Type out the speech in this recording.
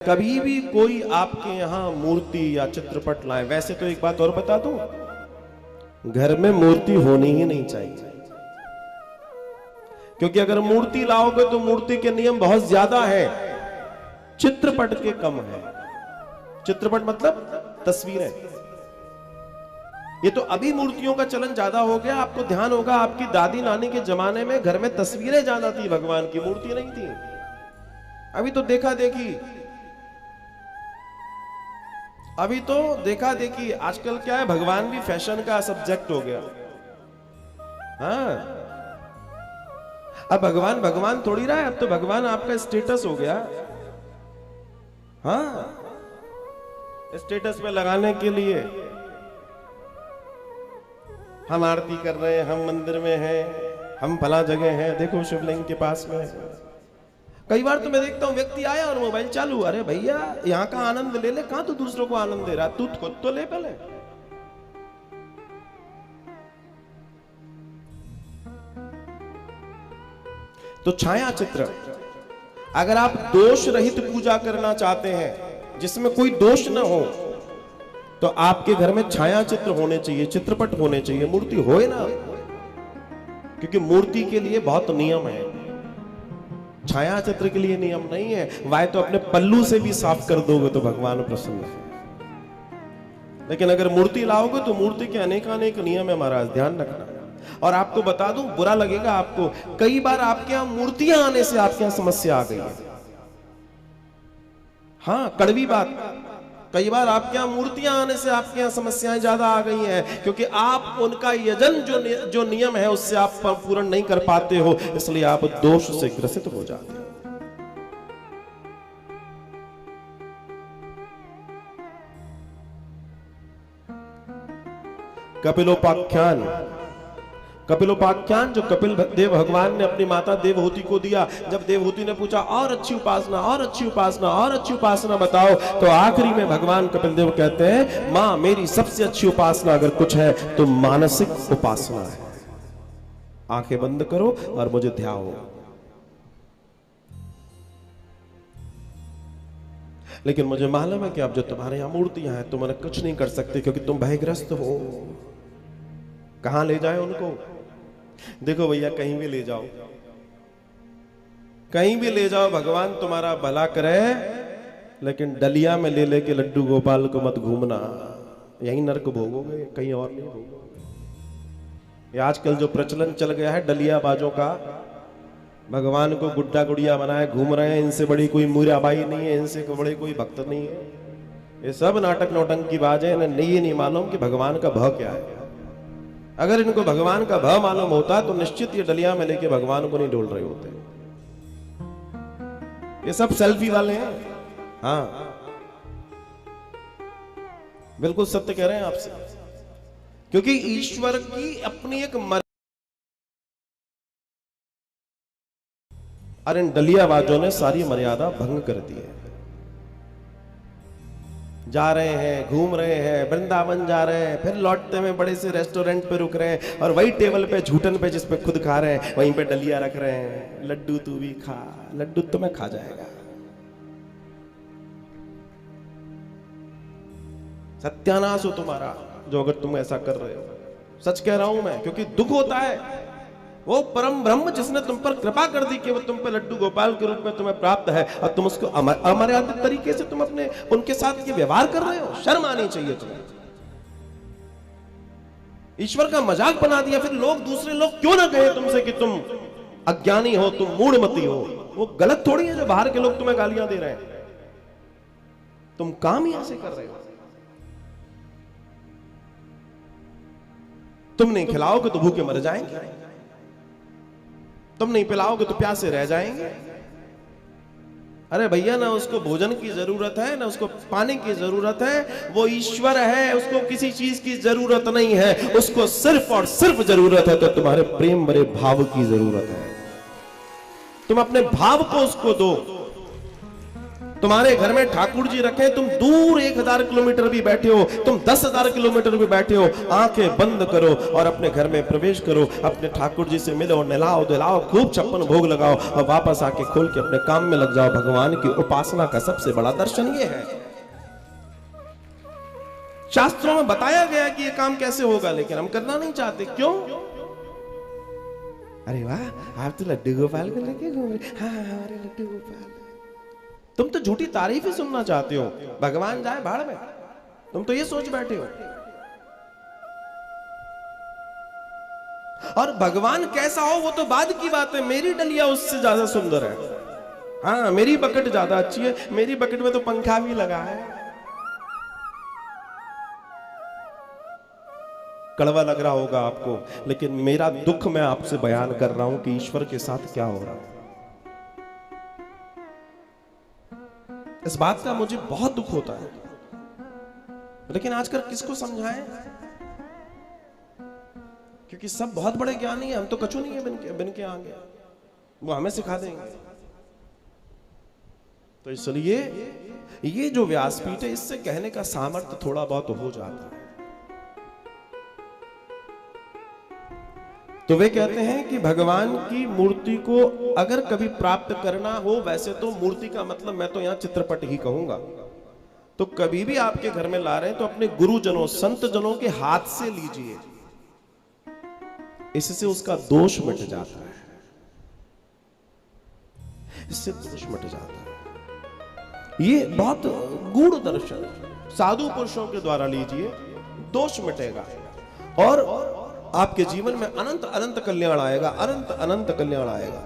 कभी भी कोई आपके यहाँ मूर्ति या चित्रपट लाए, वैसे तो एक बात और बता दूं, घर में मूर्ति होनी ही नहीं चाहिए, क्योंकि अगर मूर्ति लाओगे तो मूर्ति के नियम बहुत ज्यादा है, चित्रपट के कम है। चित्रपट मतलब तस्वीरें। ये तो अभी मूर्तियों का चलन ज्यादा हो गया। आपको ध्यान होगा, आपकी दादी नानी के जमाने में घर में तस्वीरें ज्यादा थी, भगवान की मूर्ति नहीं थी। अभी तो देखा देखी, अभी तो देखा देखी। आजकल क्या है, भगवान भी फैशन का सब्जेक्ट हो गया। हाँ, अब भगवान भगवान थोड़ी रहा है, अब तो भगवान आपका स्टेटस हो गया। हाँ, स्टेटस पे लगाने के लिए हम आरती कर रहे हैं, हम मंदिर में हैं, हम फला जगह हैं, देखो शिवलिंग के पास में। कई बार तो मैं देखता हूं, व्यक्ति आया और मोबाइल चालू, अरे भैया यहां का आनंद ले ले, कहां तू दूसरों को आनंद दे रहा, तू खुद तो ले पहले। तो छाया चित्र, अगर आप दोष रहित पूजा करना चाहते हैं, जिसमें कोई दोष ना हो, तो आपके घर में छाया चित्र होने चाहिए, चित्रपट होने चाहिए, मूर्ति होए ना, क्योंकि मूर्ति के लिए बहुत नियम है, छाया चित्र के लिए नियम नहीं है। वाय तो अपने पल्लू से भी साफ कर दोगे तो भगवान प्रसन्न है, लेकिन अगर मूर्ति लाओगे तो मूर्ति के अनेक नियम है महाराज, ध्यान रखना। और आपको बता दूं, बुरा लगेगा आपको, कई बार आपके यहां मूर्तियां आने से आपके यहां समस्या आ गई है। हाँ, कड़वी बात, कई बार आपके यहां मूर्तियां आने से आपके यहां समस्याएं ज्यादा आ गई हैं, क्योंकि आप उनका यजन जो नियम है उससे आप पूर्ण नहीं कर पाते हो, इसलिए आप दोष से ग्रसित हो जाते हो। कपिलोपाख्यान जो कपिल देव भगवान ने अपनी माता देवहूति को दिया। जब देवहूति ने पूछा और अच्छी उपासना, और अच्छी उपासना, और अच्छी उपासना बताओ, तो आखिरी में भगवान कपिल देव कहते हैं, मां मेरी सबसे अच्छी उपासना अगर कुछ है तो मानसिक उपासना है। आंखें बंद करो और मुझे ध्याओ। लेकिन मुझे मालूम है कि अब जो तुम्हारे यहां मूर्तियां हैं तुम उन्हें कुछ नहीं कर सकते, क्योंकि तुम भयग्रस्त हो। कहां ले जाए उनको? देखो भैया, कहीं भी ले जाओ, कहीं भी ले जाओ, भगवान तुम्हारा भला करे, लेकिन डलिया में ले लेके लड्डू गोपाल को मत घूमना, यहीं नरक भोगोगे, कहीं और नहीं भोगोगे। ये आजकल जो प्रचलन चल गया है डलिया बाजों का, भगवान को गुड्डा गुड़िया बनाए घूम रहे हैं, इनसे बड़ी कोई मीराबाई नहीं है, इनसे बड़े कोई भक्त नहीं है। ये सब नाटक नौटंकी बाज है, इन्हें ये नहीं मालूम कि भगवान का भय क्या है। अगर इनको भगवान का भय मालूम होता तो निश्चित ये डलिया में लेके भगवान को नहीं डोल रहे होते। ये सब सेल्फी वाले हैं। हाँ, बिल्कुल सत्य कह रहे हैं आपसे, क्योंकि ईश्वर की अपनी एक अरे डलियाबाजों ने सारी मर्यादा भंग कर दी है। जा रहे हैं, घूम रहे हैं, वृंदावन जा रहे हैं, फिर लौटते में बड़े से रेस्टोरेंट पे रुक रहे हैं, और वही टेबल पे झूठन पे जिस पे खुद खा रहे हैं वहीं पे डलिया रख रहे हैं, लड्डू तू भी खा, लड्डू तुम्हें खा जाएगा। सत्यानाश हो तुम्हारा जो अगर तुम ऐसा कर रहे हो। सच कह रहा हूं मैं, क्योंकि दुख होता है। वो परम ब्रह्म जिसने तुम पर कृपा कर दी कि वो तुम पे लड्डू गोपाल के रूप में तुम्हें प्राप्त है, और तुम उसको अमर्यादित तरीके से तुम अपने उनके साथ ये व्यवहार कर रहे हो। शर्म आनी चाहिए तुम्हें। ईश्वर का मजाक बना दिया, फिर लोग, दूसरे लोग क्यों ना कहे तुमसे कि तुम अज्ञानी हो, तुम मूढ़मती हो। वो गलत थोड़ी है जो बाहर के लोग तुम्हें गालियां दे रहे हैं, तुम काम ही ऐसे कर रहे हो। तुम नहीं खिलाओगे तो भूखे मर जाएंगे, तुम नहीं पिलाओगे तो प्यासे रह जाएंगे। अरे भैया, ना उसको भोजन की जरूरत है, ना उसको पानी की जरूरत है, वो ईश्वर है, उसको किसी चीज की जरूरत नहीं है, उसको सिर्फ और सिर्फ जरूरत है तो तुम्हारे प्रेम भरे भाव की जरूरत है। तुम अपने भाव को उसको दो। तुम्हारे घर में ठाकुर जी रखे, तुम दूर 1000 किलोमीटर भी बैठे हो, तुम 10,000 किलोमीटर भी बैठे हो, आंखें बंद करो और अपने घर में प्रवेश करो, अपने ठाकुर जी से मिलो, नहलाओ दिलाओ, खूब 56 भोग लगाओ और वापस आके खोल के अपने काम में लग जाओ। भगवान की उपासना का सबसे बड़ा दर्शन ये है। शास्त्रों में बताया गया कि ये काम कैसे होगा, लेकिन हम करना नहीं चाहते। क्यों? अरे वाह, आप तो लड्डू गोपाल को लेके घूम रहे। हाँ हमारे लड्डू गोपाल। तुम तो झूठी तारीफ ही सुनना चाहते हो, भगवान जाए भाड़ में, तुम तो ये सोच बैठे हो। और भगवान कैसा हो वो तो बाद की बात है, मेरी डलिया उससे ज्यादा सुंदर है। हाँ, मेरी बकेट ज्यादा अच्छी है, मेरी बकेट में तो पंखा भी लगा है। कड़वा लग रहा होगा आपको, लेकिन मेरा दुख मैं आपसे बयान कर रहा हूं कि ईश्वर के साथ क्या हो रहा है। इस बात का मुझे बहुत दुख होता है, लेकिन आजकल किसको समझाएं? क्योंकि सब बहुत बड़े ज्ञानी हैं, हम तो कछु नहीं है बिन के आगे, वो हमें सिखा देंगे। तो इसलिए ये जो व्यासपीठ है, इससे कहने का सामर्थ्य थोड़ा बहुत हो जाता है। तो वे कहते हैं कि भगवान की मूर्ति को अगर कभी प्राप्त करना हो, वैसे तो मूर्ति का मतलब मैं तो यहां चित्रपट ही कहूंगा, तो कभी भी आपके घर में ला रहे हैं तो अपने गुरुजनों संत जनों के हाथ से लीजिए, इससे उसका दोष मिट जाता है, इससे दोष मिट जाता है। ये बहुत गूढ़ दर्शन, साधु पुरुषों के द्वारा लीजिए, दोष मिटेगा और आपके जीवन में अनंत अनंत कल्याण आएगा, अनंत अनंत कल्याण आएगा।